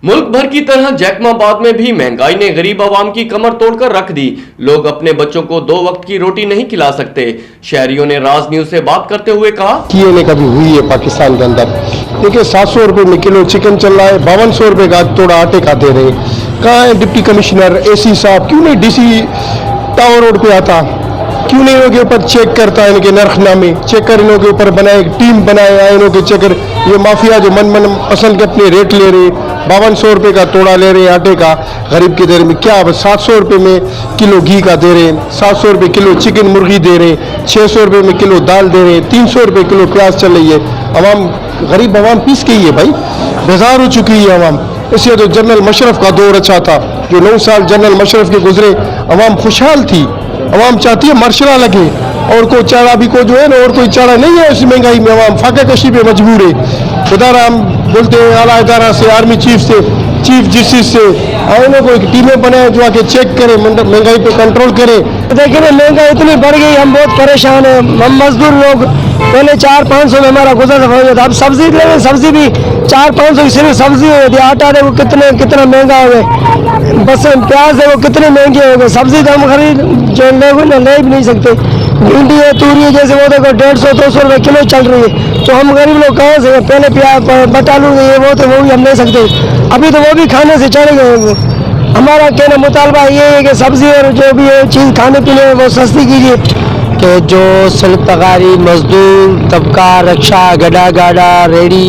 मुल्क भर की तरह जैकमाबाद में भी महंगाई ने गरीब आवाम की कमर तोड़कर रख दी। लोग अपने बच्चों को 2 वक्त की रोटी नहीं खिला सकते। शहरियों ने राज न्यूज से बात करते हुए कहा कि ने कभी हुई है पाकिस्तान के अंदर। देखिए 700 रुपये में किलो चिकन चल रहा है, 5200 रुपये का थोड़ा आटे का दे रहे हैं। कहाँ है डिप्टी कमिश्नर एसी साहब? क्यों नहीं डीसी टावर रोड पे आता? क्यों नहीं इनके ऊपर चेक करता है? इनके नरखनामे चेक कर, इनके ऊपर बनाए टीम बनाए, इनों के चेकर ये माफिया जो मन पसंद के अपने रेट ले रहे, 5200 रुपये का तोड़ा ले रहे हैं आटे का गरीब की देर में। क्या 700 रुपये में किलो घी का दे रहे हैं, 700 रुपये किलो चिकन मुर्गी दे रहे हैं, 600 रुपये में किलो दाल दे रहे हैं, 300 रुपये किलो प्याज चल रही है। अवाम गरीब अवाम पीस गई है भाई, बेजार हो चुकी है अवाम। इसलिए तो जनरल मशरफ का दौर अच्छा था, जो 9 साल जनरल मशरफ के गुजरे, अवाम खुशहाल थी। अवाम चाहती है मार्शला लगे, और कोई चारा भी को जो है ना, और कोई चारा नहीं है इस महंगाई में। अवाम फाका कशी पे मजबूर है। इदारा हम बोलते हैं आला इदारा से, आर्मी चीफ से, चीफ जस्टिस से, आइनों को एक टीमें बनाए जो आके चेक करे, महंगाई पे कंट्रोल करे। देखिए महंगाई इतनी बढ़ गई, हम बहुत परेशान हैं। हम मजदूर लोग पहले 400-500 में हमारा गुजर हो जाता, अब सब्जी ले रहे, सब्जी भी 400-500 की सिर्फ सब्जी हो जाती है। आटा देखो कितना महंगा हो गया, बस प्याज है वो कितने महंगे हो गए। सब्जी तो हम खरीद जो ले भी नहीं सकते। भिंडी है, तूरी है, जैसे वो देखो 150-200 रुपये किलो चल रही है। तो हम गरीब लोग कहाँ से? पहले प्याज बटालू ये वो तो वो भी हम ले सकते, अभी तो वो भी खाने से चढ़ गए। हमारा कहना मुतालबा ये है कि सब्जी और जो भी है चीज़ खाने पीने वो सस्ती कीजिए। कि जो सनतकारी मजदूर तबका, रक्षा गड़ा गाड़ा रेडी,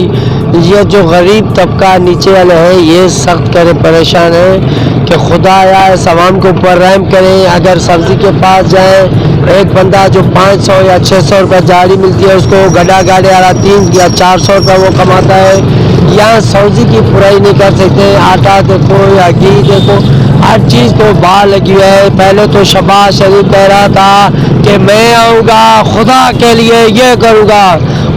ये जो गरीब तबका नीचे वाले हैं, ये सख्त करे परेशान है कि खुदा या इस आवाम के ऊपर रहम करें। अगर सब्ज़ी के पास जाएं, एक बंदा जो 500 या 600 रुपये जारी मिलती है, उसको गड़ा गाड़े वाला 3 या 400 रुपये वो कमाता है। यहाँ सब्ज़ी की बुराई नहीं कर सकते। आटा देखो या घी देखो, हर चीज़ को बाहर लगी हुई है। पहले तो शहबाज शरीफ कह रहा था कि मैं आऊँगा खुदा के लिए ये करूँगा,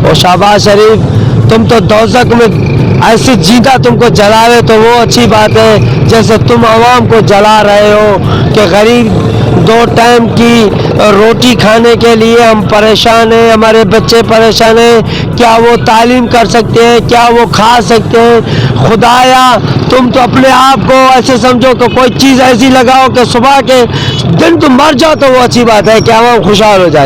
और शहबाज शरीफ तुम तो दोज़ख में ऐसे जीता तुमको जला रहे, तो वो अच्छी बात है। जैसे तुम आवाम को जला रहे हो कि गरीब 2 टाइम की रोटी खाने के लिए हम परेशान हैं, हमारे बच्चे परेशान हैं। क्या वो तालीम कर सकते हैं? क्या वो खा सकते हैं? खुदाया तुम तो अपने आप को ऐसे समझो कि कोई चीज़ ऐसी लगाओ कि सुबह के दिन तुम मर जाओ, तो वो अच्छी बात है कि आवाम खुशहाल हो जाए।